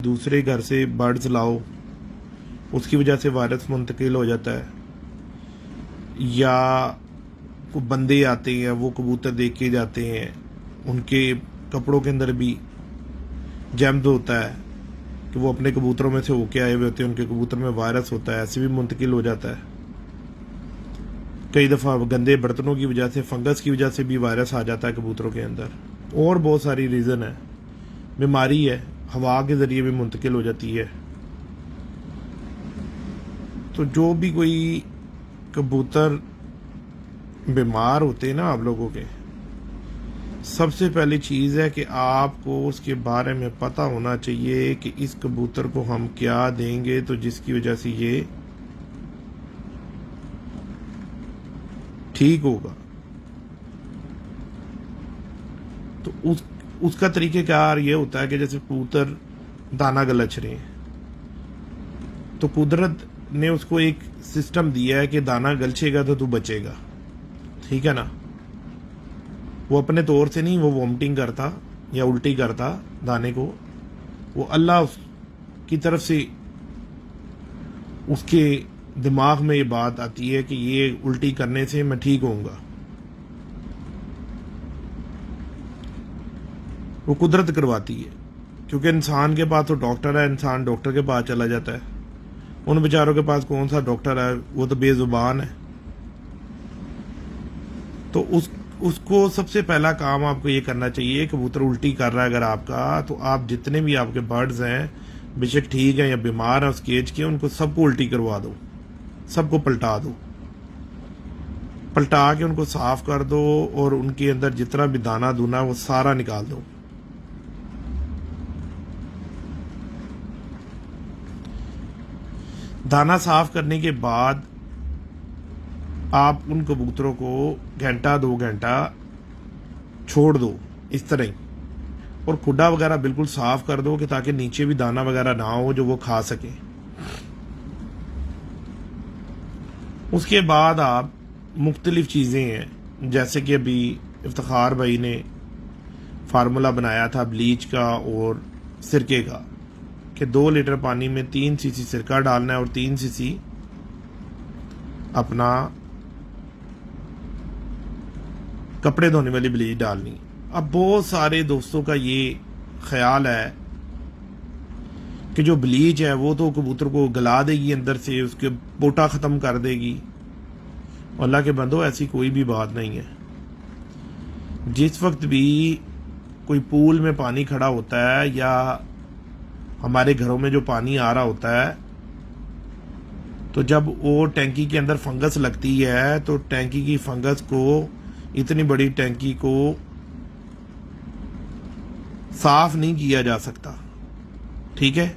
दूसरे घर से बर्ड्स लाओ, उसकी वजह से वायरस मुंतकिल हो जाता है। या को बंदे आते हैं, वो कबूतर देख के जाते हैं, उनके कपड़ों के अंदर भी जैम्स होता है कि वो अपने कबूतरों में से होके आए हुए होते हैं, उनके कबूतर में वायरस होता है, ऐसे भी मुंतकिल हो जाता है। कई दफ़ा गंदे बर्तनों की वजह से, फंगस की वजह से भी वायरस आ जाता है कबूतरों के अंदर। और बहुत सारी रीज़न है। बीमारी है, हवा के ज़रिए भी मुंतकिल हो जाती है। तो जो भी कोई कबूतर बीमार होते हैं ना आप लोगों के, सबसे पहली चीज़ है कि आपको उसके बारे में पता होना चाहिए कि इस कबूतर को हम क्या देंगे तो जिसकी वजह से ये ठीक होगा। तो उसका तरीक़ेकार ये होता है कि जैसे कबूतर दाना गलच रहे हैं, तो कुदरत ने उसको एक सिस्टम दिया है कि दाना गलछेगा तो तू बचेगा, ठीक है ना। वो अपने तौर से नहीं, वो वॉमिटिंग करता या उल्टी करता दाने को, वो अल्लाह की तरफ से उसके दिमाग में ये बात आती है कि ये उल्टी करने से मैं ठीक होऊंगा। वो कुदरत करवाती है, क्योंकि इंसान के पास तो डॉक्टर है, इंसान डॉक्टर के पास चला जाता है। उन बेचारों के पास कौन सा डॉक्टर है, वो तो बेजुबान है। तो उसको सबसे पहला काम आपको ये करना चाहिए, कबूतर उल्टी कर रहा है अगर आपका, तो आप जितने भी आपके बर्ड्स हैं, बेशक ठीक है या बीमार है उस केज के, उनको सबको उल्टी करवा दो, सबको पलटा दो, पलटा के उनको साफ कर दो और उनके अंदर जितना भी दाना दूना वो सारा निकाल दो। दाना साफ करने के बाद आप उन कबूतरों को घंटा 2 घंटा छोड़ दो इस तरह ही, और खुडा वगैरह बिल्कुल साफ कर दो कि ताकि नीचे भी दाना वगैरह ना हो जो वो खा सके। उसके बाद आप मुख्तलिफ चीज़ें हैं, जैसे कि अभी इफ्तिखार भाई ने फार्मूला बनाया था ब्लीच का और सिरके का, कि 2 लीटर पानी में 3 सीसी सिरका डालना है और 3 सीसी अपना कपड़े धोने वाली ब्लीच डालनी। अब बहुत सारे दोस्तों का ये ख्याल है कि जो ब्लीच है वो तो कबूतर को गला देगी अंदर से, उसके पोटा ख़त्म कर देगी। अल्लाह के बंदो, ऐसी कोई भी बात नहीं है। जिस वक्त भी कोई पूल में पानी खड़ा होता है या हमारे घरों में जो पानी आ रहा होता है, तो जब वो टैंकी के अंदर फंगस लगती है तो टैंकी की फंगस को, इतनी बड़ी टैंकी को साफ नहीं किया जा सकता, ठीक है।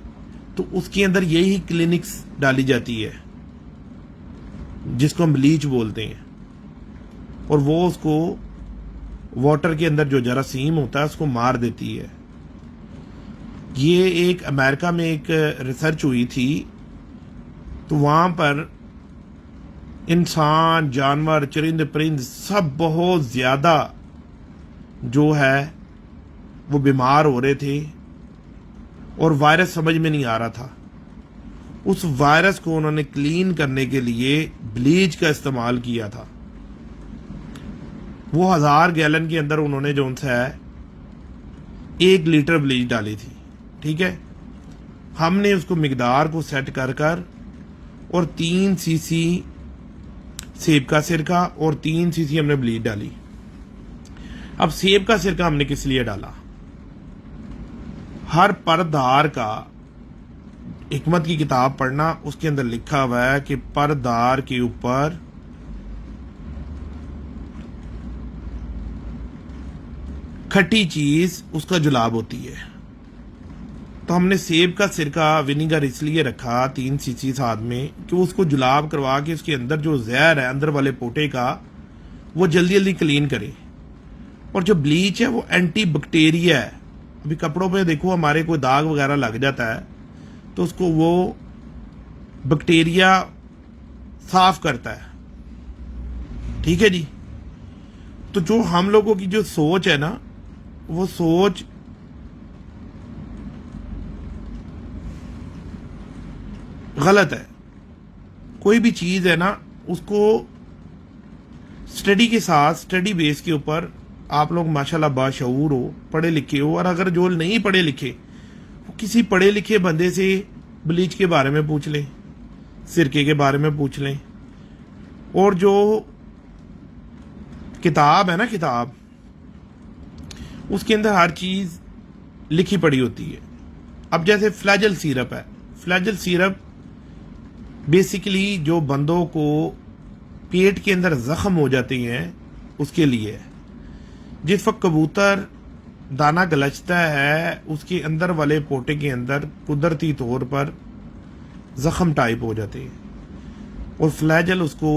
तो उसके अंदर यही क्लिनिक्स डाली जाती है जिसको हम ब्लीच बोलते हैं, और वो उसको वाटर के अंदर जो जरासीम होता है उसको मार देती है। ये एक अमेरिका में एक रिसर्च हुई थी, तो वहाँ पर इंसान, जानवर, चरिंद परिंद सब बहुत ज़्यादा जो है वो बीमार हो रहे थे और वायरस समझ में नहीं आ रहा था। उस वायरस को उन्होंने क्लीन करने के लिए ब्लीच का इस्तेमाल किया था। वो 1000 गैलन के अंदर उन्होंने जो है 1 लीटर ब्लीच डाली थी, ठीक है। हमने उसको मिकदार को सेट कर कर और 3 सीसी सेब का सिरका और 3 सीसी हमने ब्लीच डाली। अब सेब का सिरका हमने किस लिए डाला? हर परदार का, हिकमत की किताब पढ़ना, उसके अंदर लिखा हुआ है कि परदार के ऊपर खट्टी चीज उसका जुलाब होती है। तो हमने सेब का सिरका, विनीगर इसलिए रखा 3 सीसी साथ में कि उसको जुलाब करवा के उसके अंदर जो जहर है अंदर वाले पोटे का, वो जल्दी जल्दी क्लीन करे। और जो ब्लीच है वो एंटी बैक्टीरिया है। अभी कपड़ों पे देखो हमारे कोई दाग वगैरह लग जाता है तो उसको वो बैक्टीरिया साफ करता है, ठीक है जी। तो जो हम लोगों की जो सोच है ना, वो सोच गलत है। कोई भी चीज़ है ना, उसको स्टडी के साथ, स्टडी बेस के ऊपर आप लोग माशाल्लाह बाशऊर हो, पढ़े लिखे हो, और अगर जो नहीं पढ़े लिखे वो किसी पढ़े लिखे बंदे से ब्लीच के बारे में पूछ लें, सिरके के बारे में पूछ लें, और जो किताब है ना, किताब उसके अंदर हर चीज़ लिखी पड़ी होती है। अब जैसे फ्लैजल सिरप है, फ्लैजल सिरप बेसिकली जो बंदों को पेट के अंदर जख्म हो जाते हैं उसके लिए है। जिस वक्त कबूतर दाना गलचता है उसके अंदर वाले पोटे के अंदर कुदरती तौर पर जख्म टाइप हो जाते हैं, और फ्लैजल उसको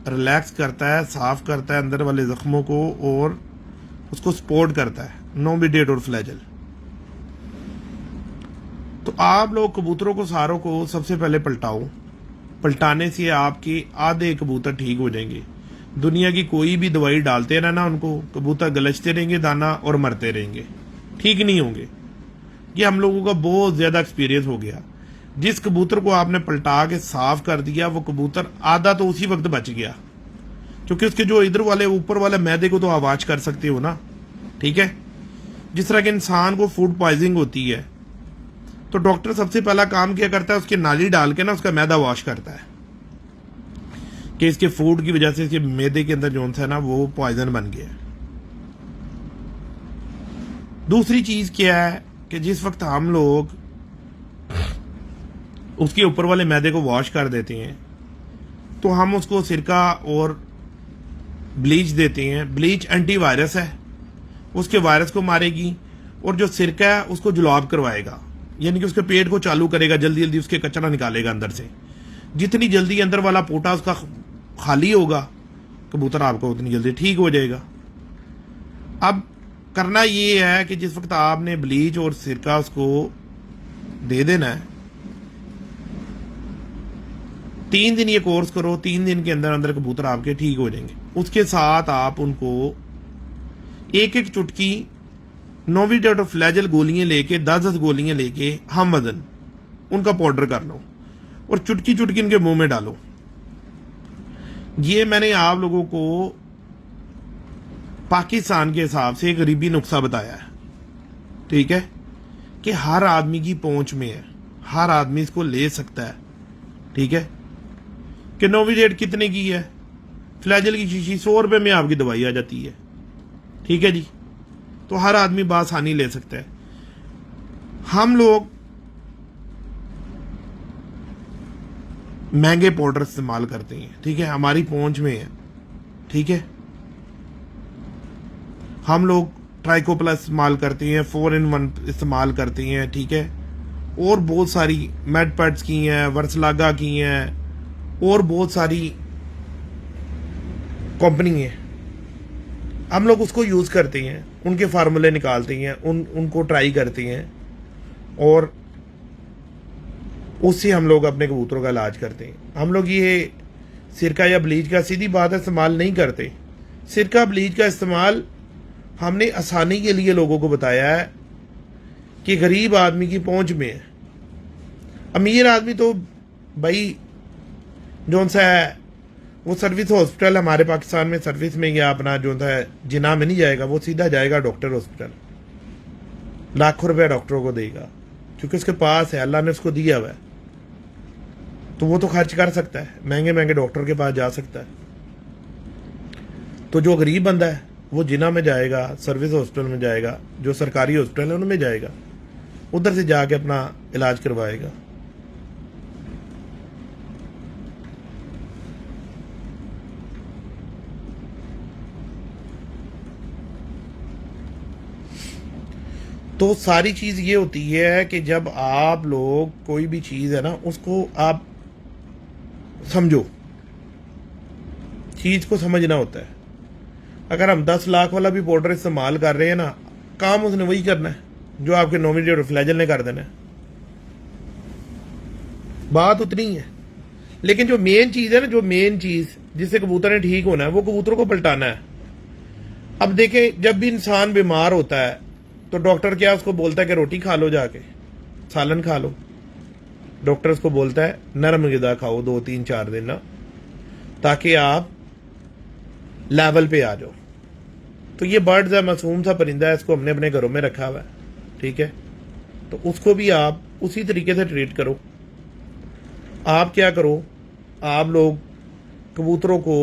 रिलैक्स करता है, साफ करता है अंदर वाले जख्मों को, और उसको सपोर्ट करता है, नोविडेट और फ्लैजल। तो आप लोग कबूतरों को सारों को सबसे पहले पलटाओ। पलटाने से आपके आधे कबूतर ठीक हो जाएंगे। दुनिया की कोई भी दवाई डालते रहना उनको, कबूतर गलचते रहेंगे दाना और मरते रहेंगे, ठीक नहीं होंगे। ये हम लोगों का बहुत ज्यादा एक्सपीरियंस हो गया। जिस कबूतर को आपने पलटा के साफ कर दिया वो कबूतर आधा तो उसी वक्त बच गया, क्योंकि उसके जो इधर वाले ऊपर वाले मैदे को तो आवाज कर सकते हो ना, ठीक है। जिस तरह के इंसान को फूड पॉइजनिंग होती है तो डॉक्टर सबसे पहला काम क्या करता है, उसकी नाली डाल के ना उसका मैदा वॉश करता है कि इसके फूड की वजह से इसके मैदे के अंदर जो है ना वो पॉइजन बन गया। दूसरी चीज क्या है कि जिस वक्त हम लोग उसके ऊपर वाले मैदे को वॉश कर देते हैं तो हम उसको सिरका और ब्लीच देते हैं। ब्लीच एंटीवायरस है, उसके वायरस को मारेगी, और जो सिरका है उसको जुलाब करवाएगा, यानी कि उसके पेट को चालू करेगा, जल्दी जल्दी उसके कचरा निकालेगा अंदर से। जितनी जल्दी अंदर वाला पोटा उसका खाली होगा कबूतर आपका उतनी जल्दी ठीक हो जाएगा। अब करना ये है कि जिस वक्त आपने ब्लीच और सिरका उसको दे देना है, 3 दिन ये कोर्स करो, 3 दिन के अंदर अंदर कबूतर आपके ठीक हो जाएंगे। उसके साथ आप उनको एक एक चुटकी नोविडेट और फ्लैजल गोलियां लेके 10-10 गोलियां लेके हम वजन उनका पाउडर कर लो और चुटकी चुटकी उनके मुंह में डालो। ये मैंने आप लोगों को पाकिस्तान के हिसाब से एक गरीबी नुस्खा बताया है, ठीक है, कि हर आदमी की पहुंच में है, हर आदमी इसको ले सकता है, ठीक है। कि नोविडेट कितने की है, फ्लैजल की शीशी 100 रुपए में आपकी दवाई आ जाती है, ठीक है जी। तो हर आदमी बासानी ले सकता है। हम लोग महंगे पाउडर इस्तेमाल करते हैं, ठीक है, हमारी पहुंच में है, ठीक है। हम लोग ट्राइकोप्लस इस्तेमाल करते हैं, 4-in-1 इस्तेमाल करते हैं, ठीक है, और बहुत सारी मेडपेट्स की हैं, वर्सलागा की हैं, और बहुत सारी कंपनी है। हम लोग उसको यूज करते हैं, उनके फार्मूले निकालते हैं, उनको ट्राई करते हैं, और उससे हम लोग अपने कबूतरों का इलाज करते हैं। हम लोग ये सिरका या ब्लीच का सीधी बात है इस्तेमाल नहीं करते। सिरका ब्लीच का इस्तेमाल हमने आसानी के लिए लोगों को बताया है कि गरीब आदमी की पहुंच में है। अमीर आदमी तो भाई जो सा है वो सर्विस हॉस्पिटल हमारे पाकिस्तान में सर्विस में या अपना जो है जिना में नहीं जाएगा, वो सीधा जाएगा डॉक्टर हॉस्पिटल, लाखों रुपया डॉक्टरों को देगा, क्योंकि उसके पास है, अल्लाह ने उसको दिया हुआ है, तो वो तो खर्च कर सकता है, महंगे महंगे डॉक्टर के पास जा सकता है। तो जो गरीब बंदा है वो जिना में जाएगा, सर्विस हॉस्पिटल में जाएगा, जो सरकारी हॉस्पिटल है उनमें जाएगा, उधर से जाके अपना इलाज करवाएगा। तो सारी चीज ये होती है कि जब आप लोग कोई भी चीज है ना उसको आप समझो, चीज को समझना होता है। अगर हम 10 लाख वाला भी पाउडर इस्तेमाल कर रहे हैं ना, काम उसने वही करना है जो आपके नोविडेट और फ्लैजल ने कर देना है, बात उतनी है। लेकिन जो मेन चीज है ना, जो मेन चीज जिससे कबूतर ने ठीक होना है, वो कबूतरों को पलटाना है। अब देखें, जब भी इंसान बीमार होता है तो डॉक्टर क्या उसको बोलता है कि रोटी खा लो, जाके सालन खा लो, डॉक्टर उसको बोलता है नरम ग़िज़ा खाओ 2-3-4 दिन ना, ताकि आप लेवल पे आ जाओ। तो ये बर्ड्स है, मासूम सा परिंदा है, इसको हमने अपने घरों में रखा हुआ है, ठीक है। तो उसको भी आप उसी तरीके से ट्रीट करो। आप क्या करो, आप लोग कबूतरों को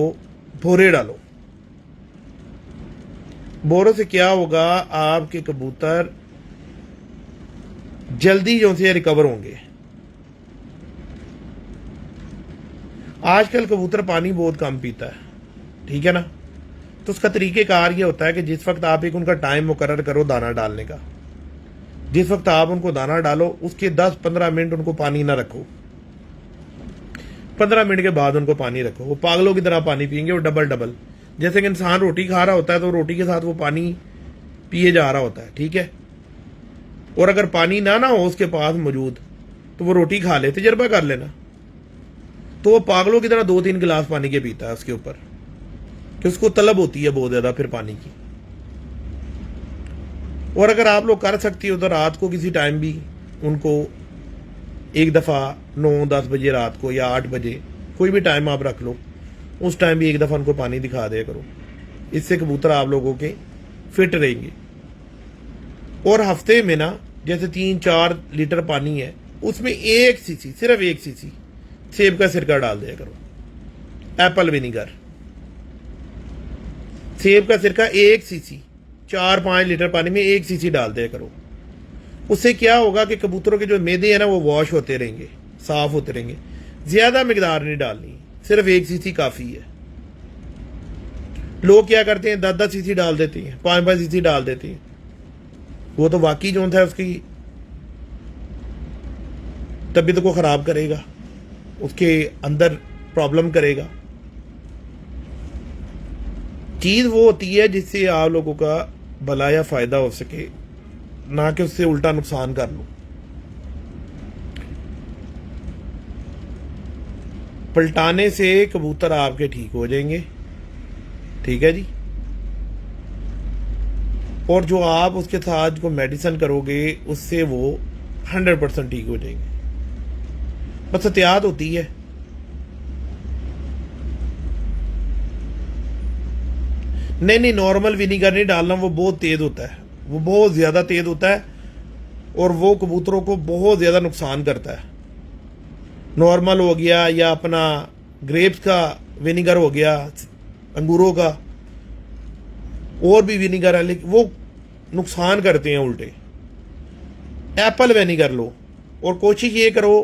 भोरे डालो। बोरों से क्या होगा, आपके कबूतर जल्दी जो से रिकवर होंगे। आजकल कबूतर पानी बहुत कम पीता है, ठीक है ना। तो उसका तरीक़ेकार ये होता है कि जिस वक्त आप एक उनका टाइम मुकर्रर करो दाना डालने का, जिस वक्त आप उनको दाना डालो उसके 10-15 मिनट उनको पानी ना रखो, 15 मिनट के बाद उनको पानी रखो। वो पागलों की तरह पानी पियेंगे, वो डबल। जैसे कि इंसान रोटी खा रहा होता है तो रोटी के साथ वो पानी पिए जा रहा होता है, ठीक है। और अगर पानी ना हो उसके पास मौजूद तो वो रोटी खा ले, तजर्बा कर लेना। तो वो पागलों की तरह 2-3 गिलास पानी के पीता है उसके ऊपर, कि उसको तलब होती है बहुत ज़्यादा फिर पानी की। और अगर आप लोग कर सकती हो तो रात को किसी टाइम भी उनको एक दफ़ा 9-10 बजे रात को या 8 बजे, कोई भी टाइम आप रख लो, उस टाइम भी एक दफ़ा उनको पानी दिखा दिया करो। इससे कबूतर आप लोगों के फिट रहेंगे। और हफ्ते में ना जैसे 3-4 लीटर पानी है, उसमें 1 सीसी, सिर्फ 1 सीसी सेब का सिरका डाल दिया करो, एप्पल विनीगर। सेब का सिरका 1 सीसी 4-5 लीटर पानी में 1 सीसी डाल दिया करो। उससे क्या होगा कि कबूतरों के जो मैदे हैं ना वो वॉश होते रहेंगे, साफ होते रहेंगे। ज्यादा मिकदार नहीं डालनी, सिर्फ 1 सीसी काफी है। लोग क्या करते हैं 10-10 सीसी डाल देते हैं, 5-5 सीसी डाल देते हैं। वो तो वाकई जो है उसकी तबीयत को खराब करेगा, उसके अंदर प्रॉब्लम करेगा। चीज वो होती है जिससे आप लोगों का भला या फायदा हो सके, ना कि उससे उल्टा नुकसान कर लो। पलटाने से कबूतर आपके ठीक हो जाएंगे, ठीक है जी। और जो आप उसके साथ को मेडिसिन करोगे उससे वो 100% ठीक हो जाएंगे। बस एहतियात होती है। नहीं, नॉर्मल विनीगर नहीं डालना, वो बहुत तेज होता है, वो बहुत ज्यादा तेज होता है और वो कबूतरों को बहुत ज्यादा नुकसान करता है। नॉर्मल हो गया या अपना ग्रेप्स का विनीगर हो गया, अंगूरों का, और भी विनीगर है लेकिन वो नुकसान करते हैं उल्टे। एप्पल विनीगर लो और कोशिश ये करो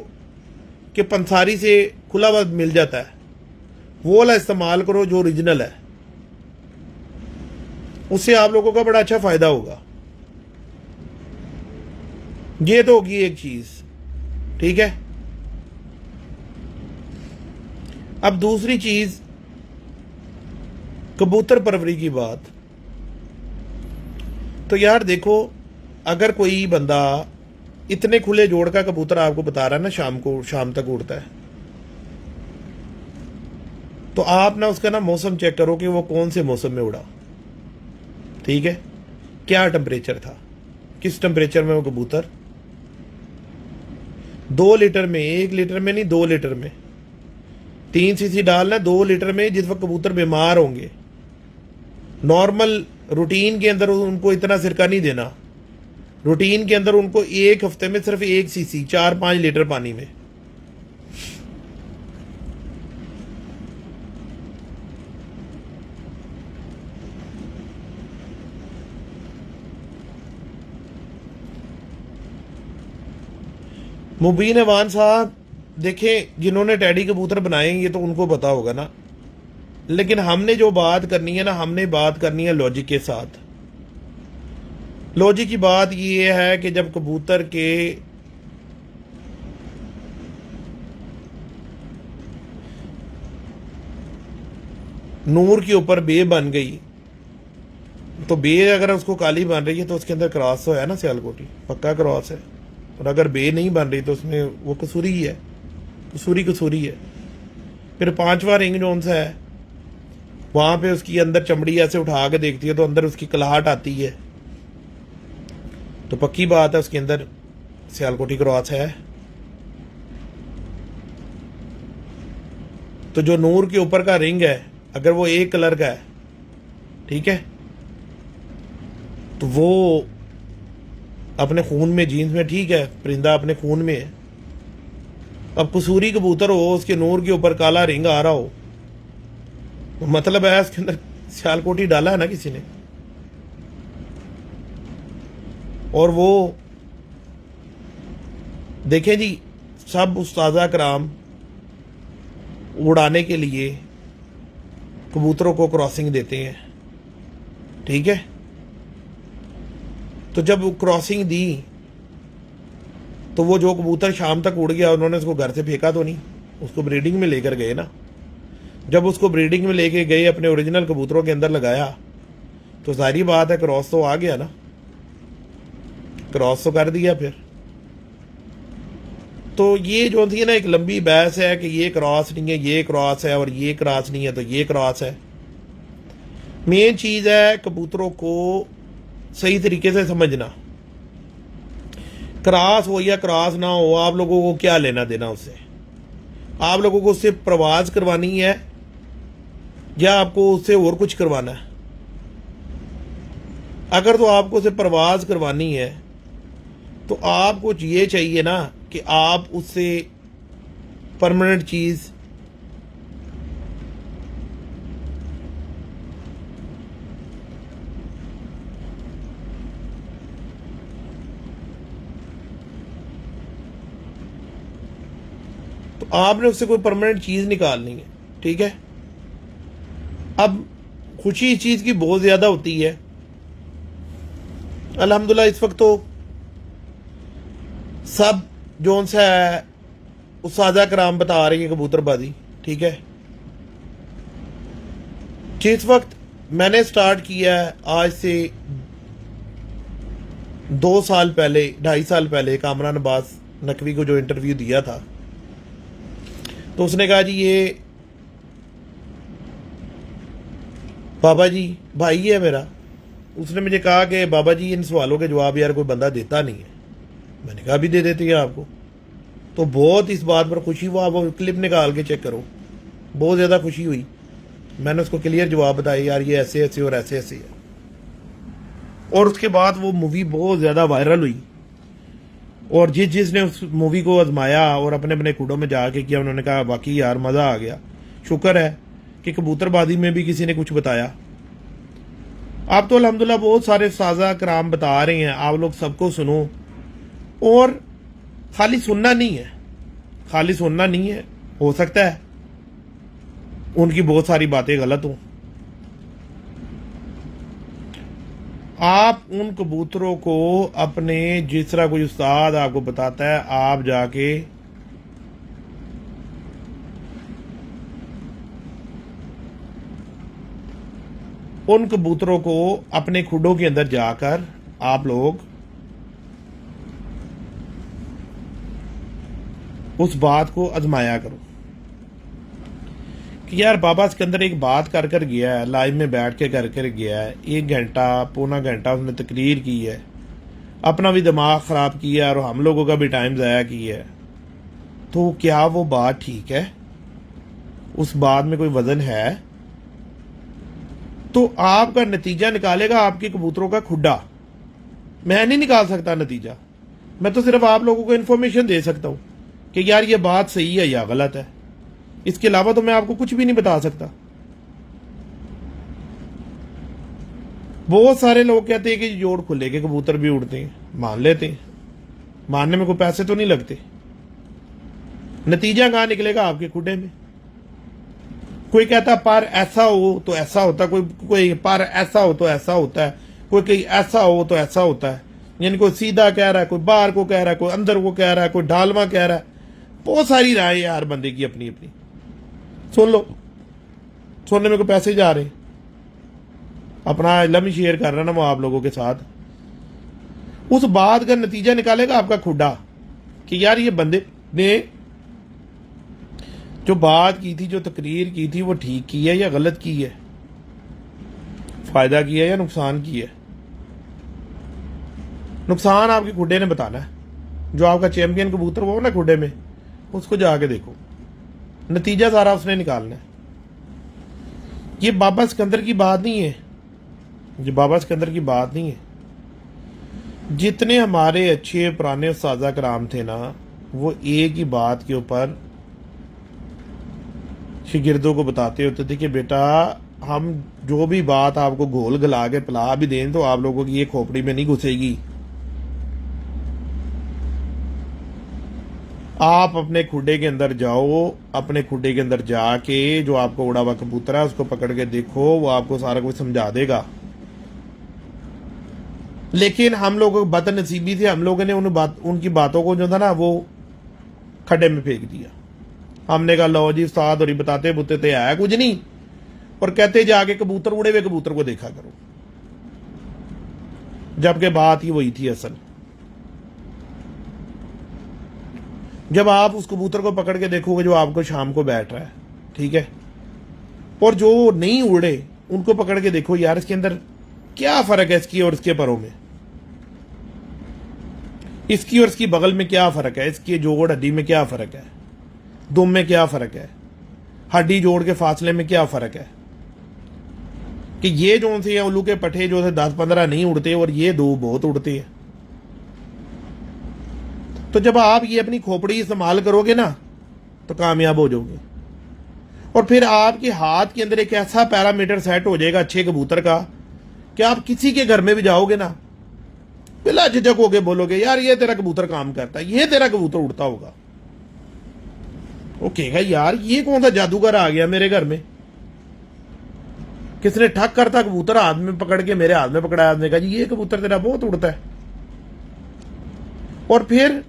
कि पंसारी से खुला हुआ मिल जाता है, वो वाला इस्तेमाल करो जो ओरिजिनल है। उससे आप लोगों का बड़ा अच्छा फायदा होगा। ये तो होगी एक चीज, ठीक है। अब दूसरी चीज कबूतर परवरी की बात। तो यार देखो, अगर कोई बंदा इतने खुले जोड़ का कबूतर आपको बता रहा है ना शाम तक उड़ता है, तो आप ना उसका ना मौसम चेक करो कि वो कौन से मौसम में उड़ा, ठीक है। क्या टेम्परेचर था, किस टेम्परेचर में वो कबूतर 2 लीटर में, 1 लीटर में नहीं 2 लीटर में 3 सीसी डालना, 2 लीटर में, जिस वक्त कबूतर बीमार होंगे। नॉर्मल रूटीन के अंदर उनको इतना सिरका नहीं देना। रूटीन के अंदर उनको 1 हफ्ते में सिर्फ 1 सीसी 4-5 लीटर पानी में। मुबीन अवान साहब देखें, जिन्होंने टैडी कबूतर बनाए ये तो उनको पता होगा ना, लेकिन हमने जो बात करनी है ना, हमने बात करनी है लॉजिक के साथ। लॉजिक की बात ये है कि जब कबूतर के नूर के ऊपर बे बन गई, तो बे अगर उसको काली बन रही है तो उसके अंदर क्रॉस तो है ना, सियालकोटी पक्का क्रॉस है। और अगर बे नहीं बन रही तो उसमें वो कसूरी ही है, कसूरी है। फिर 5वां रिंग जोन सा है, वहां पे उसकी अंदर चमड़ी ऐसे उठा के देखती है तो अंदर उसकी कलाहट आती है, तो पक्की बात है उसके अंदर सियालकोटी क्रॉस है। तो जो नूर के ऊपर का रिंग है अगर वो एक कलर का है, ठीक है, तो वो अपने खून में, जीन्स में, ठीक है, परिंदा अपने खून में है। अब कसूरी कबूतर हो, उसके नूर के ऊपर काला रिंग आ रहा हो, तो मतलब है उसके अंदर सियालकोटी डाला है ना किसी ने। और वो देखें जी, सब उस्तादा कराम उड़ाने के लिए कबूतरों को क्रॉसिंग देते हैं, ठीक है। तो जब क्रॉसिंग दी तो वो जो कबूतर शाम तक उड़ गया, उन्होंने उसको घर से फेंका तो नहीं, उसको ब्रीडिंग में लेकर गए ना। जब उसको ब्रीडिंग में लेके गए, अपने ओरिजिनल कबूतरों के अंदर लगाया, तो सारी बात है क्रॉस तो आ गया ना, क्रॉस तो कर दिया फिर। तो ये जो थी ना एक लंबी बहस है कि ये क्रॉस नहीं है, ये क्रॉस है, और ये क्रॉस नहीं है तो ये क्रॉस है। मेन चीज है कबूतरों को सही तरीके से समझना। क्रॉस हो या क्रॉस ना हो, आप लोगों को क्या लेना देना उससे? आप लोगों को उससे प्रवास करवानी है या आपको उससे और कुछ करवाना है? अगर तो आपको उसे प्रवास करवानी है तो आपको ये चाहिए ना कि आप उससे परमानेंट चीज तो आपने उससे कोई परमानेंट चीज निकालनी है, ठीक है। अब खुशी इस चीज की बहुत ज्यादा होती है अल्हम्दुलिल्लाह। इस वक्त तो सब जोन सा है उस्तादा कराम बता रही है कबूतरबाजी, ठीक है। जिस वक्त मैंने स्टार्ट किया है आज से 2 साल पहले, 2.5 साल पहले, कामरान अब्बास नकवी को जो इंटरव्यू दिया था, तो उसने कहा जी ये बाबा जी भाई है मेरा। उसने मुझे कहा कि बाबा जी इन सवालों के जवाब यार कोई बंदा देता नहीं है। मैंने कहा भी दे देते हैं आपको। तो बहुत इस बात पर खुशी हुआ, वो क्लिप निकाल के चेक करो, बहुत ज़्यादा खुशी हुई। मैंने उसको क्लियर जवाब बताया यार ये ऐसे ऐसे और ऐसे ऐसे है। और उसके बाद वो मूवी बहुत ज़्यादा वायरल हुई, और जिसने उस मूवी को आजमाया और अपने अपने कूड़ों में जाके किया, उन्होंने कहा वाकई यार मज़ा आ गया। शुक्र है कि कबूतरबाजी में भी किसी ने कुछ बताया। आप तो अल्हम्दुलिल्लाह बहुत सारे उस्तादा कराम बता रहे हैं, आप लोग सबको सुनो। और खाली सुनना नहीं है, खाली सुनना नहीं है, हो सकता है उनकी बहुत सारी बातें गलत हों। आप उन कबूतरों को अपने, जिस तरह कोई उस्ताद आपको बताता है, आप जाके उन कबूतरों को अपने खुडों के अंदर जाकर आप लोग उस बात को आजमाया करो कि यार बाबा इसके अंदर एक बात कर कर गया है, लाइव में बैठ के कर कर गया है, 1 घंटा पौना घंटा उसने तकरीर की है, अपना भी दिमाग ख़राब किया और हम लोगों का भी टाइम ज़ाया किया है। तो क्या वो बात ठीक है? उस बात में कोई वजन है? तो आपका नतीजा निकालेगा आपके कबूतरों का खुड्डा। मैं नहीं निकाल सकता नतीजा, मैं तो सिर्फ आप लोगों को इन्फॉर्मेशन दे सकता हूं कि यार ये बात सही है या गलत है। इसके अलावा तो मैं आपको कुछ भी नहीं बता सकता। बहुत सारे लोग कहते हैं कि जोड़ खुले के कबूतर भी उड़ते हैं, मान लेते हैं, मानने में कोई पैसे तो नहीं लगते। नतीजा कहां निकलेगा? आपके खुडे में। कोई कहता पर ऐसा हो तो ऐसा होता है, कोई पर ऐसा हो तो ऐसा होता है, कोई ऐसा हो तो ऐसा होता है। यानी कोई सीधा कह रहा है, कोई बाहर को कह रहा है, कोई अंदर को कह रहा है, कोई ढालवा कह रहा है। बहुत सारी राय है हर बंदे की अपनी अपनी। सुन लो, सुनने में कोई पैसे जा रहे, अपना इल्म ही शेयर कर रहा ना वो आप लोगों के साथ। उस बात का नतीजा निकालेगा आपका खुडा कि यार ये बंदे ने जो बात की थी, जो तकरीर की थी, वो ठीक की है या गलत की है, फायदा किया है या नुकसान किया है। नुकसान आपके खुडे ने बताना है। जो आपका चैंपियन कबूतर वो ना खुडे में, उसको जाके देखो, नतीजा सारा उसने निकालना है। ये बाबा सिकंदर की बात नहीं है, ये बाबा सिकंदर की बात नहीं है। जितने हमारे अच्छे पुराने उस्ताज़ा कराम थे ना, वो एक ही बात के ऊपर शागिर्दों को बताते होते थे कि बेटा हम जो भी बात आपको घोल गला के पिला भी दें तो आप लोगों की ये खोपड़ी में नहीं घुसेगी। आप अपने खुडे के अंदर जाओ, अपने खुडे के अंदर जाके जो आपको उड़ा हुआ कबूतर है उसको पकड़ के देखो, वो आपको सारा कुछ समझा देगा। लेकिन हम लोगों को बदनसीबी से हम लोगों ने उनकी बातों को जो था ना वो खड्डे में फेंक दिया। हमने कहा लो जी उस्ताद और बताते बुते थे है कुछ नहीं, और कहते जाके कबूतर उड़े हुए कबूतर को देखा करो, जबकि बात ही वही थी असल। जब आप उस कबूतर को पकड़ के देखोगे जो आपको शाम को बैठ रहा है, ठीक है, और जो नहीं उड़े उनको पकड़ के देखो यार इसके अंदर क्या फर्क है, इसकी और इसके परों में, इसकी और इसकी बगल में क्या फर्क है, इसकी जोड़ हड्डी में क्या फर्क है, दुम में क्या फर्क है, हड्डी जोड़ के फासले में क्या फर्क है, कि ये जो से उल्लू के पट्टे जो थे 10-15 नहीं उड़ते और ये 2 बहुत उड़ते हैं। तो जब आप ये अपनी खोपड़ी इस्तेमाल करोगे ना तो कामयाब हो जाओगे। और फिर आपके हाथ के अंदर एक ऐसा पैरामीटर सेट हो जाएगा अच्छे कबूतर का कि आप किसी के घर में भी जाओगे ना बिला झिझक होके बोलोगे यार ये तेरा कबूतर काम करता है, ये तेरा कबूतर उड़ता होगा। वो कहेगा यार ये कौन सा जादूगर आ गया मेरे घर में, किसने ठक करता कबूतर हाथ में पकड़ के मेरे हाथ में पकड़ाया, आपने कहा जी ये कबूतर तेरा बहुत उड़ता है। और फिर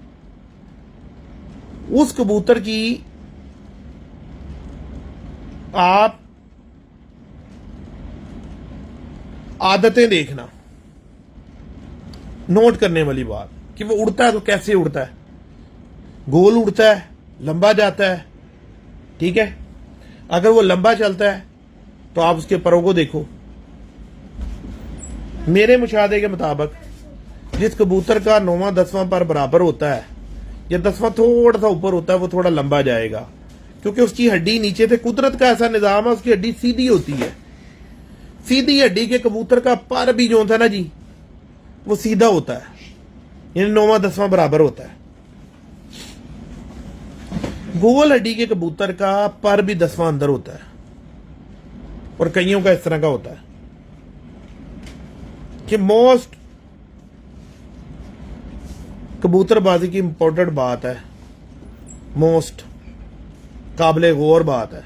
उस कबूतर की आप आदतें देखना, नोट करने वाली बात कि वो उड़ता है तो कैसे उड़ता है, गोल उड़ता है, लंबा जाता है, ठीक है। अगर वो लंबा चलता है तो आप उसके परों को देखो। मेरे मुशाहदे के मुताबिक जिस कबूतर का 9वां 10वां पर बराबर होता है या 10वां थोड़ा सा ऊपर होता है वो थोड़ा लंबा जाएगा, क्योंकि उसकी हड्डी नीचे से कुदरत का ऐसा निजाम है, उसकी हड्डी सीधी होती है। सीधी हड्डी के कबूतर का पर भी जो होता है ना जी वो सीधा होता है, यानी 9वां 10वां बराबर होता है। गोल हड्डी के कबूतर का पर भी 10वां अंदर होता है, और कईयों का इस तरह का होता है कि मोस्ट कबूतरबाजी की इंपॉर्टेंट बात है, मोस्ट काबिले गौर बात है।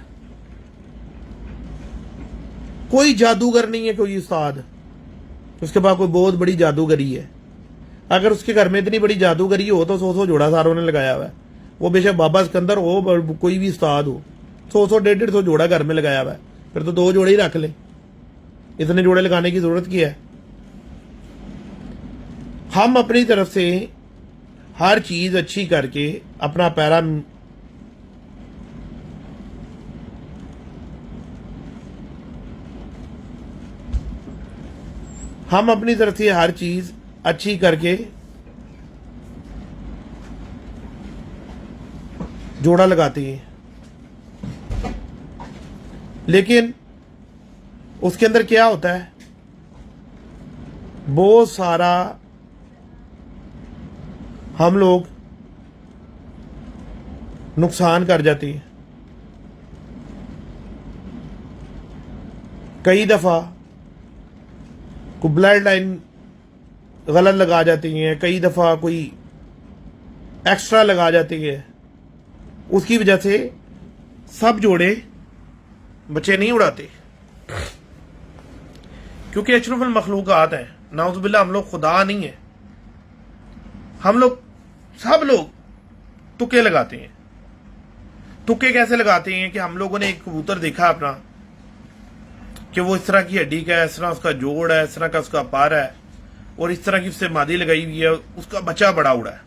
कोई जादूगर नहीं है, कोई उस्ताद उसके पास कोई बहुत बड़ी जादूगरी है। अगर उसके घर में इतनी बड़ी जादूगरी हो तो 100 जोड़ा सारों ने लगाया हुआ है। वो बेशक बाबा सिकंदर हो, कोई भी उस्ताद हो, 100 150 जोड़ा घर में लगाया हुआ है, फिर तो 2 जोड़े ही रख ले, इतने जोड़े लगाने की जरूरत क्या है। हम अपनी तरफ से हर चीज अच्छी करके अपना पैरा हम अपनी तरफ से हर चीज अच्छी करके जोड़ा लगाते हैं, लेकिन उसके अंदर क्या होता है, बहुत सारा हम लोग नुकसान कर जाते हैं। कई दफा को ब्लड लाइन गलत लगा जाती है, कई दफा कोई एक्स्ट्रा लगा जाती है, उसकी वजह से सब जोड़े बच्चे नहीं उड़ाते, क्योंकि अशरफुल मखलूकात है। नाउज़ुबिल्लाह, हम लोग खुदा नहीं है, हम लोग सब लोग तुक्के लगाते हैं। तुक्के कैसे लगाते हैं कि हम लोगों ने एक कबूतर देखा अपना कि वो इस तरह की हड्डी का है, इस तरह उसका जोड़ है, इस तरह का उसका पार है, और इस तरह की उससे मादी लगाई हुई है, उसका बच्चा बड़ा उड़ा है,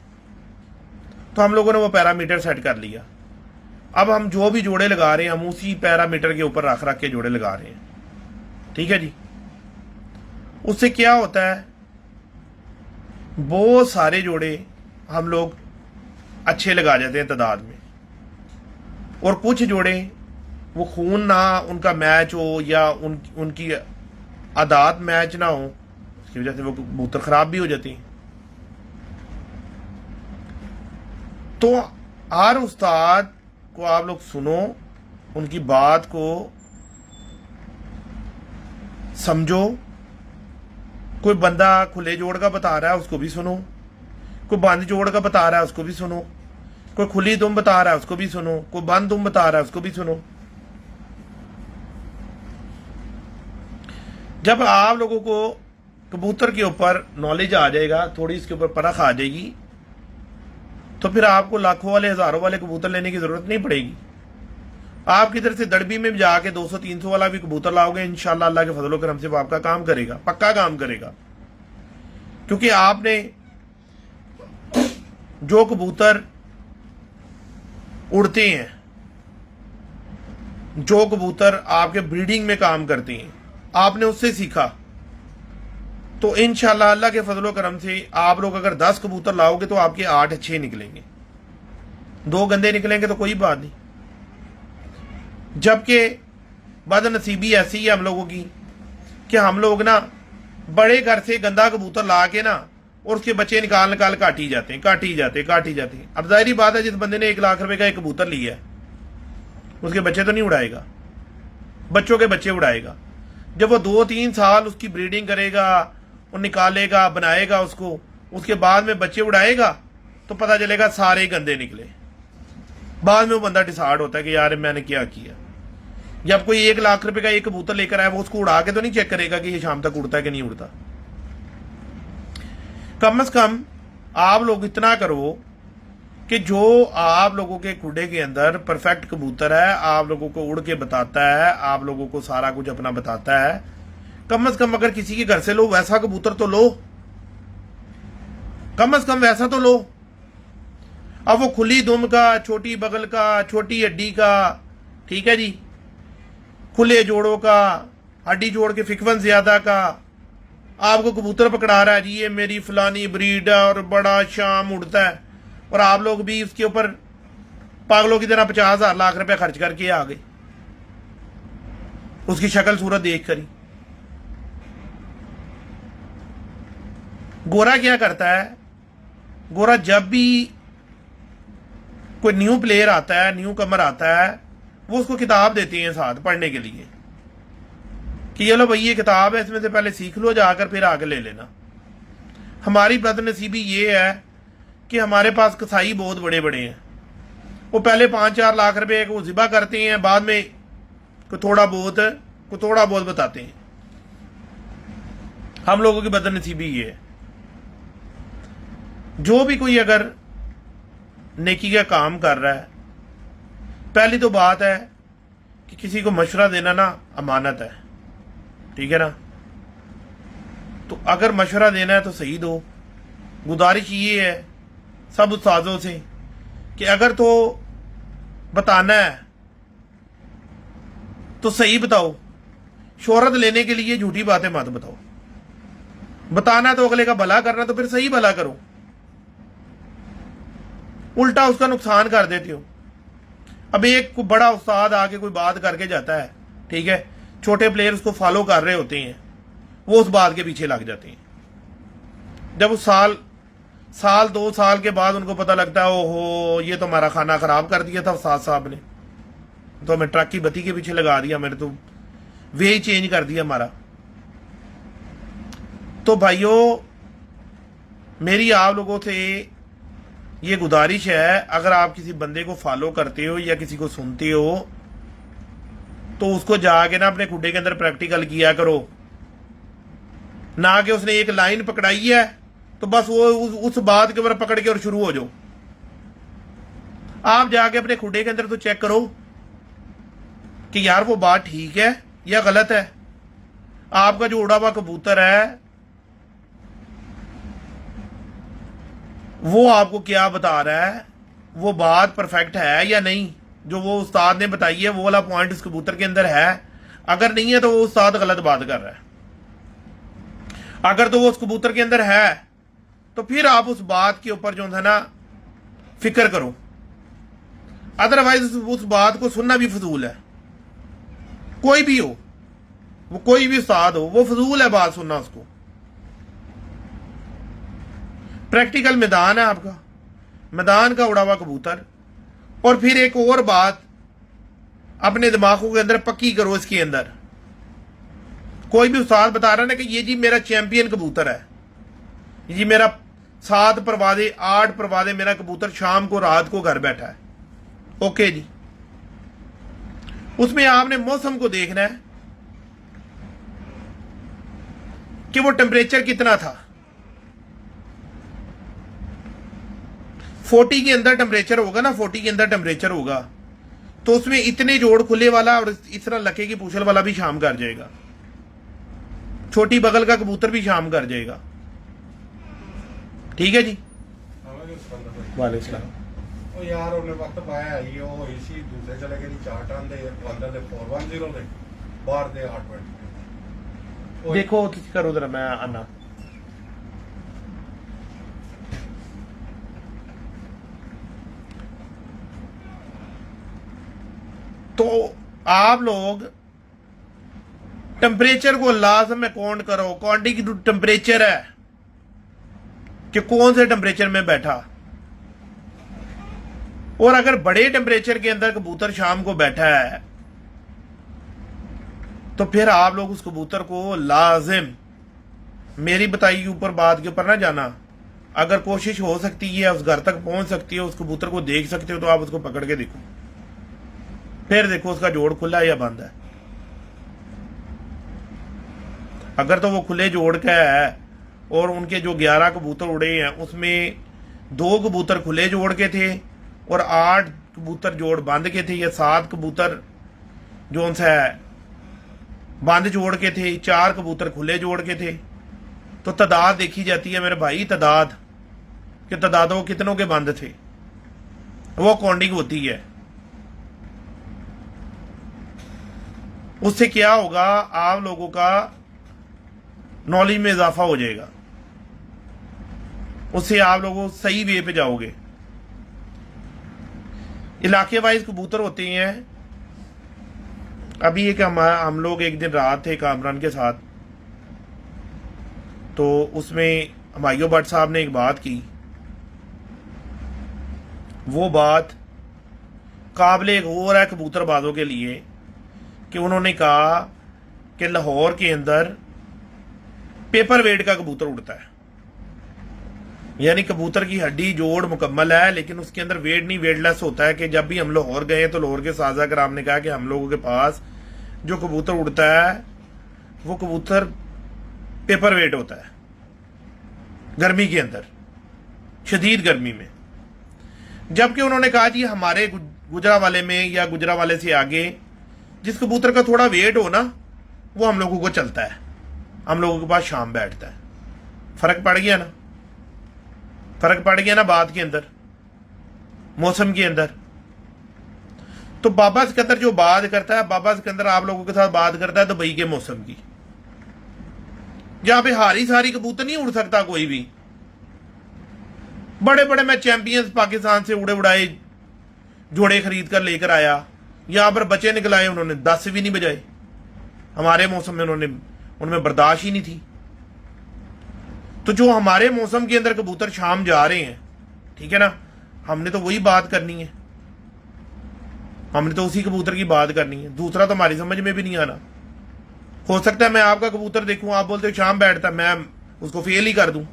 तो हम लोगों ने वो पैरामीटर सेट कर लिया। अब हम जो भी जोड़े लगा रहे हैं हम उसी पैरामीटर के ऊपर रख रख के जोड़े लगा रहे हैं, ठीक है जी। उससे क्या होता है, बहुत सारे जोड़े हम लोग अच्छे लगा जाते हैं तादाद में, और कुछ जोड़े वो खून ना उनका मैच हो या उनकी आदात मैच ना हो, इसकी वजह से वो कबूतर खराब भी हो जाती हैं। तो हर उस्ताद को आप लोग सुनो, उनकी बात को समझो। कोई बंदा खुले जोड़ का बता रहा है उसको भी सुनो, कोई बंद जोड़ का बता रहा है उसको भी सुनो, कोई खुली दुम बता रहा है उसको भी सुनो, कोई बंद दुम बता रहा है उसको भी सुनो। जब आप लोगों को कबूतर के ऊपर नॉलेज आ जाएगा, थोड़ी इसके ऊपर परख आ जाएगी, तो फिर आपको लाखों वाले हजारों वाले कबूतर लेने की जरूरत नहीं पड़ेगी। आप किधर से दड़बी में जाके 200-300 वाला भी कबूतर लाओगे, इंशाल्लाह अल्लाह के फजलो करम से वो आपका काम करेगा, पक्का काम करेगा। क्योंकि आपने जो कबूतर उड़ते हैं, जो कबूतर आपके ब्रीडिंग में काम करते हैं, आपने उससे सीखा, तो इंशाल्लाह अल्लाह के फजलो करम से आप लोग अगर 10 कबूतर लाओगे तो आपके 8 अच्छे निकलेंगे, 2 गंदे निकलेंगे तो कोई बात नहीं। जबकि बदनसीबी ऐसी है हम लोगों की कि हम लोग ना बड़े घर से गंदा कबूतर ला के ना और उसके बच्चे निकाल निकाल काटी जाते हैं, काटी जाते हैं, काटी जाते हैं। अब जाहिर बात है जिस बंदे ने 1 लाख रुपए का एक कबूतर लिया है उसके बच्चे तो नहीं उड़ाएगा, बच्चों के बच्चे उड़ाएगा। जब वो 2-3 साल उसकी ब्रीडिंग करेगा और निकालेगा, बनाएगा उसको, उसके बाद में बच्चे उड़ाएगा तो पता चलेगा सारे गंदे निकले। बाद में वो बंदा डिसाइड होता है कि यार मैंने क्या किया। जब कोई 1 लाख रुपए का एक कबूतर लेकर आया, वो उसको उड़ा के तो नहीं चेक करेगा कि ये शाम तक उड़ता है कि नहीं उड़ता। कम से कम आप लोग इतना करो कि जो आप लोगों के कुड़े के अंदर परफेक्ट कबूतर है, आप लोगों को उड़ के बताता है, आप लोगों को सारा कुछ अपना बताता है, कम से कम अगर किसी के घर से लो वैसा कबूतर तो लो, कम से कम वैसा तो लो। अब वो खुली दुम का, छोटी बगल का, छोटी हड्डी का, ठीक है जी, खुले जोड़ों का, हड्डी जोड़ के फिकवन ज्यादा का आपको कबूतर पकड़ा रहा है जी ये मेरी फलानी ब्रीड है और बड़ा शाम उड़ता है, और आप लोग भी उसके ऊपर पागलों की तरह 50,000 लाख रुपए खर्च करके आ गए उसकी शक्ल सूरत देख कर ही। गोरा क्या करता है, गोरा जब भी कोई न्यू प्लेयर आता है, न्यू कमर आता है, वो उसको किताब देती हैं साथ पढ़ने के लिए कि ये लो भाई ये किताब है, इसमें से पहले सीख लो जाकर फिर आगे ले लेना। हमारी बदनसीबी ये है कि हमारे पास कसाई बहुत बड़े बड़े हैं, वो पहले 5-4 लाख रुपए को जिबा करते हैं, बाद में को थोड़ा बहुत बताते हैं। हम लोगों की बदनसीबी ये है। जो भी कोई अगर नेकी का काम कर रहा है, पहली तो बात है कि किसी को मशवरा देना ना अमानत है, ठीक है ना। तो अगर मशवरा देना है तो सही दो। गुजारिश ये है सब उस्तादों से कि अगर तो बताना है तो सही बताओ, शोहरत लेने के लिए झूठी बातें मत बताओ। बताना तो अगले का भला करना, तो फिर सही भला करो, उल्टा उसका नुकसान कर देते हो। अब एक बड़ा उस्ताद आके कोई बात करके जाता है, ठीक है, छोटे प्लेयर उसको फॉलो कर रहे होते हैं, वो उस बात के पीछे लग जाते हैं। जब उस साल 2 साल के बाद उनको पता लगता है ओहो ये तो हमारा खाना खराब कर दिया था उस्ताद साहब ने, तो हमें ट्रक की बत्ती के पीछे लगा दिया, मैंने तो वे ही चेंज कर दिया हमारा। तो भाइयों मेरी आप लोगों से ये गुजारिश है, अगर आप किसी बंदे को फॉलो करते हो या किसी को सुनते हो तो उसको जाके ना अपने खुडे के अंदर प्रैक्टिकल किया करो, ना कि उसने एक लाइन पकड़ाई है तो बस वो उस बात के ऊपर पकड़ के और शुरू हो जाओ। आप जाके अपने खुडे के अंदर तो चेक करो कि यार वो बात ठीक है या गलत है। आपका जो उड़ा हुआ कबूतर है वो आपको क्या बता रहा है, वो बात परफेक्ट है या नहीं, जो वो उस्ताद ने बताई है वो वाला पॉइंट उस कबूतर के अंदर है। अगर नहीं है तो वो उस्ताद गलत बात कर रहा है। अगर तो वो उस कबूतर के अंदर है तो फिर आप उस बात के ऊपर जो है ना फिक्र करो। अदरवाइज उस बात को सुनना भी फजूल है। कोई भी हो, वो कोई भी उस्ताद हो, वो फजूल है बात सुनना उसको। प्रैक्टिकल मैदान है आपका, मैदान का उड़ा हुआ कबूतर। और फिर एक और बात अपने दिमागों के अंदर पक्की करो, इसके अंदर कोई भी उस्ताद बता रहा है ना कि ये जी मेरा चैंपियन कबूतर है, ये मेरा 7 परवादे 8 परवादे मेरा कबूतर शाम को रात को घर बैठा है, ओके जी। उसमें आपने मौसम को देखना है कि वो टेम्परेचर कितना था। 40 के अंदर टेम्परेचर होगा ना, 40 के अंदर टेम्परेचर होगा तो उसमें इतने जोड़ खुले वाला और इस तरह लके की पूछल वाला भी शाम कर जाएगा, छोटी बगल का कबूतर भी शाम कर जाएगा। ठीक है जी। वालेकुम ਉਹ ਯਾਰ ਉਹਨੇ ਵਕਤ ਪਾਇਆ ਆਈ ਉਹ ਹੋਈ ਸੀ ਦੂਸਰੇ ਚਲੇ ਗਏ 4 ਟਨ ਦੇ ਅੰਦਰ ਦੇ 410 ਦੇ ਬਾਹਰ ਦੇ 820। देखो तुझ करो जरा, मैं आना तो आप लोग टेम्परेचर को लाजम काउंट करो, काउंटिंग की टेम्परेचर है कि कौन से टेम्परेचर में बैठा। और अगर बड़े टेम्परेचर के अंदर कबूतर शाम को बैठा है तो फिर आप लोग उस कबूतर को लाजिम, मेरी बताई के ऊपर बात के ऊपर ना जाना, अगर कोशिश हो सकती है उस घर तक पहुंच सकती है, उस कबूतर को देख सकते हो तो आप उसको पकड़ के देखो, फिर देखो उसका जोड़ खुला है या बंद है। अगर तो वो खुले जोड़ का है और उनके जो 11 कबूतर उड़े हैं उसमें 2 कबूतर खुले जोड़ के थे और 8 कबूतर जोड़ बंद के थे, या 7 कबूतर जो उनसे बंद जोड़ के थे, 4 कबूतर खुले जोड़ के थे, तो तादाद देखी जाती है मेरे भाई, तादाद कि तादादों कितनों के बंद थे, वो काउंटिंग होती है। उससे क्या होगा, आप लोगों का नॉलेज में इजाफा हो जाएगा, उससे आप लोगों सही वे पे जाओगे। इलाके वाइज कबूतर होते हैं। अभी एक हम लोग एक दिन रात थे कामरान के साथ, तो उसमें हमायूं भट्ट साहब ने एक बात की, वो बात काबिल गौर है कबूतरबाजों के लिए कि उन्होंने कहा कि लाहौर के अंदर पेपर वेट का कबूतर उड़ता है, यानी कबूतर की हड्डी जोड़ मुकम्मल है लेकिन उसके अंदर वेट नहीं, वेटलेस होता है। कि जब भी हम लाहौर गए तो लाहौर के साजा कराम ने कहा कि हम लोगों के पास जो कबूतर उड़ता है वो कबूतर पेपर वेट होता है गर्मी के अंदर, शदीद गर्मी में। जबकि उन्होंने कहा कि हमारे गुजरावाले में या गुजरावाले से आगे जिस कबूतर का थोड़ा वेट हो ना वो हम लोगों को चलता है, हम लोगों के पास शाम बैठता है। फर्क पड़ गया ना, फर्क पड़ गया ना बात के अंदर, मौसम के अंदर। तो बाबा सिकंदर जो बात करता है, बाबा सिकंदर आप लोगों के साथ बात करता है दुबई के मौसम की, जहां पे हारी सारी कबूतर नहीं उड़ सकता कोई भी। बड़े बड़े मैं चैंपियंस पाकिस्तान से उड़े उड़ाए जोड़े खरीद कर लेकर आया, यहां पर बच्चे निकलाए उन्होंने 10 भी नहीं बजाए। हमारे मौसम में उनमें बर्दाश्त ही नहीं थी। तो जो हमारे मौसम के अंदर कबूतर शाम जा रहे हैं, ठीक है ना, हमने तो वही बात करनी है, हमने तो उसी कबूतर की बात करनी है, दूसरा तो हमारी समझ में भी नहीं आना। हो सकता है मैं आपका कबूतर देखूं, आप बोलते हो शाम बैठता है, मैं उसको फेल ही कर दूं।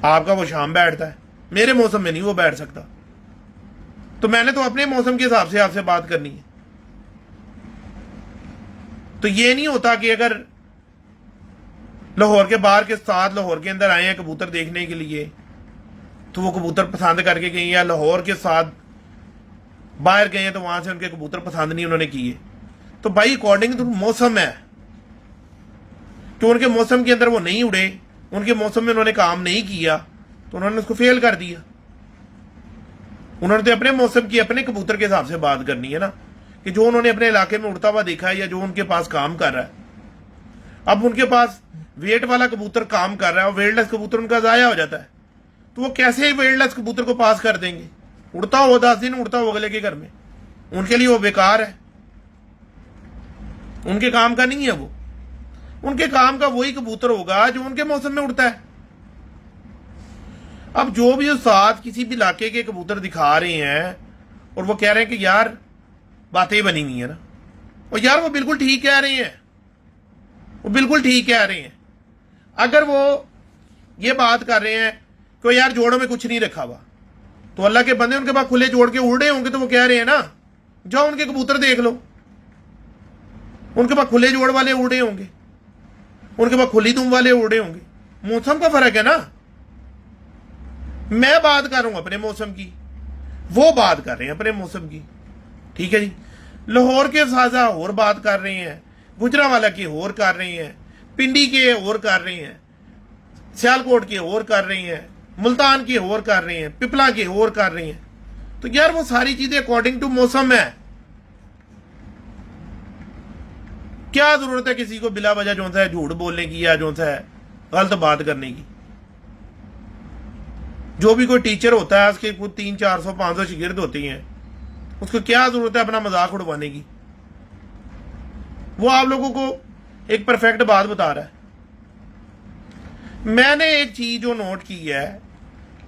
आपका वो शाम बैठता है, मेरे मौसम में नहीं वो बैठ सकता। तो मैंने तो अपने मौसम के हिसाब से आपसे बात करनी है। तो ये नहीं होता कि अगर लाहौर के बाहर के साथ लाहौर के अंदर आए हैं कबूतर देखने के लिए तो वो कबूतर पसंद करके गए, या लाहौर के साथ बाहर गए हैं तो वहां से उनके कबूतर पसंद नहीं उन्होंने किए। तो भाई अकॉर्डिंग टू मौसम है कि उनके मौसम के अंदर वो नहीं उड़े, उनके मौसम में उन्होंने काम नहीं किया तो उन्होंने उसको फेल कर दिया। उन्होंने तो अपने मौसम की अपने कबूतर के हिसाब से बात करनी है ना, कि जो उन्होंने अपने इलाके में उड़ता हुआ देखा है या जो उनके पास काम कर रहा है। अब उनके पास वेट वाला कबूतर काम कर रहा है और वेटलेस कबूतर उनका जाया हो जाता है, तो वो कैसे वेटलेस कबूतर को पास कर देंगे? उड़ता हो 10 दिन उड़ता हो अगले के घर में, उनके लिए वो बेकार है, उनके काम का नहीं है वो। उनके काम का वही कबूतर होगा जो उनके मौसम में उड़ता है। अब जो भी उस्ताद किसी भी इलाके के कबूतर दिखा रहे हैं और वो कह रहे हैं कि यार बातें बनी हुई है ना, और यार वो बिल्कुल ठीक कह रहे हैं, वो बिल्कुल ठीक कह रहे हैं। अगर वो ये बात कर रहे हैं कि यार जोड़ों में कुछ नहीं रखा हुआ, तो अल्लाह के बंदे उनके पास खुले जोड़ के उड़ रहे होंगे तो वो कह रहे हैं ना, जाओ उनके कबूतर देख लो, उनके पास खुले जोड़ वाले उड़ रहे होंगे, उनके पास खुली दुम वाले उड़ रहे होंगे। मौसम का फर्क है ना। मैं बात कर रहा हूं अपने मौसम की, वो बात कर रहे हैं अपने मौसम की। ठीक है जी। लाहौर के साजा और बात कर रहे हैं, गुजरांवाला के और कर रहे हैं, पिंडी के और कर रहे हैं, सियालकोट के और कर रहे हैं, मुल्तान के और कर रहे हैं, पिपला के और कर रहे हैं। तो यार वो सारी चीजें अकॉर्डिंग टू मौसम है। क्या जरूरत है किसी को बिला वजह जो है झूठ बोलने की या जो है गलत बात करने की। जो भी कोई टीचर होता है उसके कुछ 300-400-500 शिगिर्द होते हैं, उसको क्या जरूरत है अपना मजाक उड़वाने की। वो आप लोगों को एक परफेक्ट बात बता रहा है। मैंने एक चीज जो नोट की है,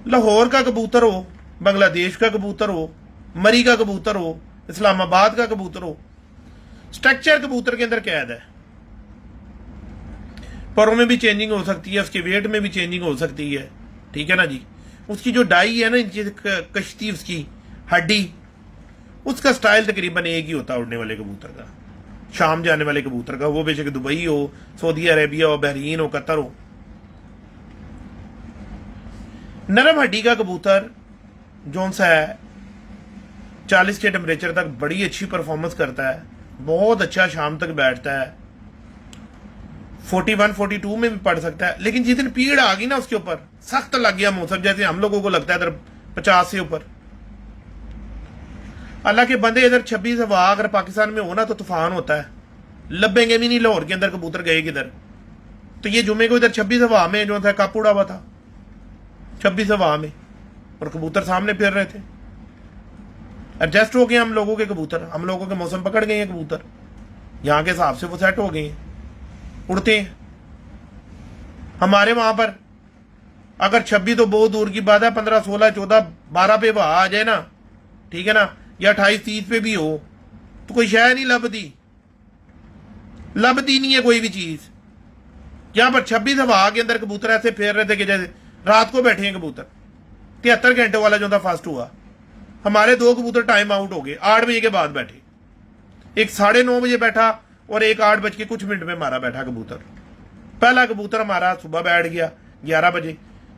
लाहौर का कबूतर हो, बांग्लादेश का कबूतर हो, मरी का कबूतर हो, इस्लामाबाद का कबूतर हो, स्ट्रक्चर कबूतर के अंदर कैद है। परों में भी चेंजिंग हो सकती है, उसके वेट में भी चेंजिंग हो सकती है। ठीक है ना जी। उसकी जो डाई है ना, कश्ती, उसकी हड्डी, उसका स्टाइल तकरीबन एक ही होता है उड़ने वाले कबूतर का, शाम जाने वाले कबूतर का, वो बेशक दुबई हो, सऊदी अरेबिया हो, बहरीन हो, कतर हो। नरम हड्डी का कबूतर जो सा है 40 के टेम्परेचर तक बड़ी अच्छी परफॉर्मेंस करता है, बहुत अच्छा शाम तक बैठता है, 41-42 में भी पड़ सकता है। लेकिन जिस दिन पीड़ आ गई ना उसके ऊपर, सख्त लग गया मौसम, जैसे हम लोगों को लगता है इधर 50 से ऊपर, अल्लाह के बंदे इधर 26 हवा अगर पाकिस्तान में हो ना तो तूफान होता है, लबेंगे भी नहीं लाहौर के अंदर कबूतर गए किधर। तो ये जुमे को इधर 26 हवा में जो था कप उड़ा हुआ था, 26 हवा में, और कबूतर सामने फिर रहे थे। एडजस्ट हो गए हम लोगों के कबूतर, हम लोगों के मौसम पकड़ गए हैं कबूतर, यहां के हिसाब से वो सेट हो गए हैं, उड़ते हैं। हमारे वहां पर अगर 26 तो बहुत दूर की बात है, 15, 16, 14, 12 पे वहां आ जाए ना, ठीक है ना, या 28, 30 पे भी हो तो कोई शय नहीं लभती, लभती नहीं है कोई भी चीज। यहां पर 26 हवा के अंदर कबूतर ऐसे फेर रहे थे कि जैसे रात को बैठे हैं कबूतर। 73 घंटे वाला जो था फर्स्ट हुआ, हमारे 2 कबूतर टाइम आउट हो गए, 8 बजे के बाद बैठे, एक 9:30 बजे बैठा और एक 8 बज के कुछ मिनट में हमारा बैठा कबूतर। पहला कबूतर हमारा सुबह बैठ गया 11 बजे,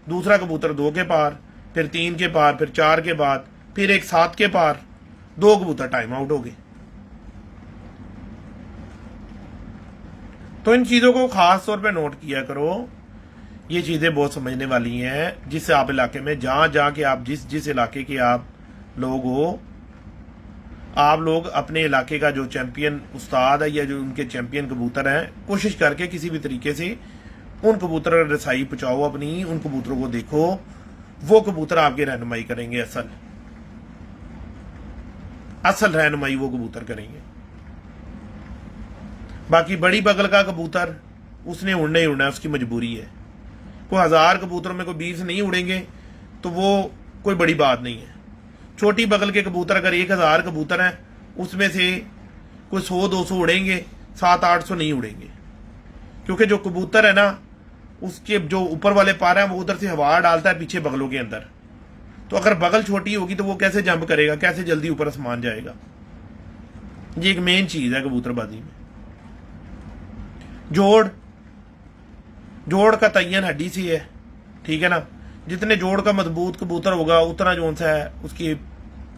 दूसरा कबूतर 2 के पार, फिर 3 के पार, फिर 4 के बाद, फिर एक 7 के पार, 2 कबूतर टाइम आउट हो गए। तो इन चीजों को खास तौर पे नोट किया करो, ये चीजें बहुत समझने वाली हैं। जिस आप इलाके में जहां जाके आप जिस इलाके के आप लोग हो, आप लोग अपने इलाके का जो चैंपियन उस्ताद है या जो उनके चैंपियन कबूतर हैं, कोशिश करके किसी भी तरीके से उन कबूतर को रसाई पहुंचाओ अपनी, उन कबूतरों को देखो, वो कबूतर आपकी रहनुमाई करेंगे, असल रहनुमाई वो कबूतर करेंगे। बाकी बड़ी बगल का कबूतर उसने उड़ना ही उड़ना है, उसकी मजबूरी है। कोई 1000 कबूतरों में कोई 20 नहीं उड़ेंगे तो वो कोई बड़ी बात नहीं है। छोटी बगल के कबूतर अगर 1000 कबूतर हैं, उसमें से कोई 100-200 उड़ेंगे, 700-800 नहीं उड़ेंगे, क्योंकि जो कबूतर है ना, उसके जो ऊपर वाले पार है वो उधर से हवा डालता है पीछे बगलों के अंदर। तो अगर बगल छोटी होगी तो वो कैसे जंप करेगा, कैसे जल्दी ऊपर आसमान जाएगा। ये एक मेन चीज है कबूतरबाजी में। जोड़ का तयन हड्डी सी है, ठीक है ना। जितने जोड़ का मजबूत कबूतर होगा उतना जो सा है उसकी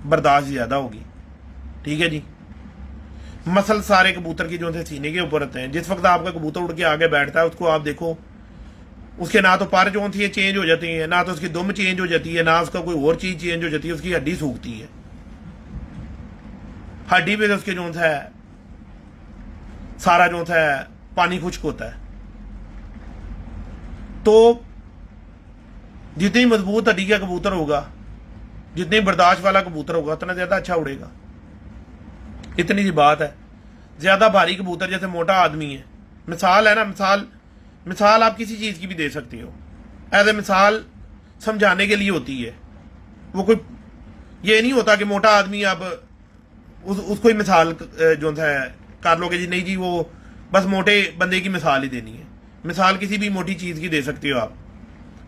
बर्दाश्त ज्यादा होगी, ठीक है जी। मसल सारे कबूतर की जो है सीने के ऊपर रहते हैं। जिस वक्त आपका कबूतर उड़ के आगे बैठता है, उसको आप देखो, उसके ना तो पर जो थी चेंज हो जाती है, ना तो उसकी दुम चेंज हो जाती है, ना उसका कोई और चीज चेंज हो जाती है, उसकी हड्डी सूखती है। हड्डी पे उसके जो है सारा जो है पानी खुश्क होता है। तो जितनी मजबूत हड्डी का कबूतर होगा, जितनी बर्दाश्त वाला कबूतर होगा उतना ज्यादा अच्छा उड़ेगा। इतनी सी बात है। ज्यादा भारी कबूतर, जैसे मोटा आदमी है, मिसाल है ना, मिसाल आप किसी चीज की भी दे सकते हो, एज ए मिसाल समझाने के लिए होती है। वो कोई ये नहीं होता कि मोटा आदमी आप उसको ही मिसाल जो है कर लोगे जी, नहीं जी वो बस मोटे बंदे की मिसाल ही देनी है। मिसाल किसी भी मोटी चीज की दे सकते हो आप,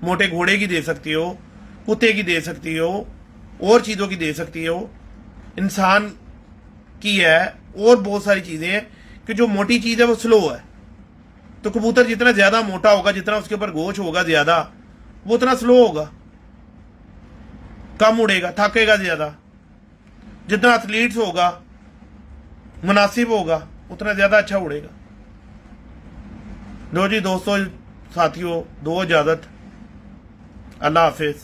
मोटे घोड़े की दे सकते हो, कुत्ते की दे सकती हो, और चीजों की दे सकती हो, इंसान की है, और बहुत सारी चीजें हैं कि जो मोटी चीज है वो स्लो है। तो कबूतर जितना ज्यादा मोटा होगा, जितना उसके ऊपर गोश होगा ज्यादा, वो उतना स्लो होगा, कम उड़ेगा, थकेगा ज्यादा। जितना एथलीट्स होगा, मुनासिब होगा, उतना ज्यादा अच्छा उड़ेगा। लो जी दोस्तों, साथियों, दो इजाजत। अल्लाह हाफिज।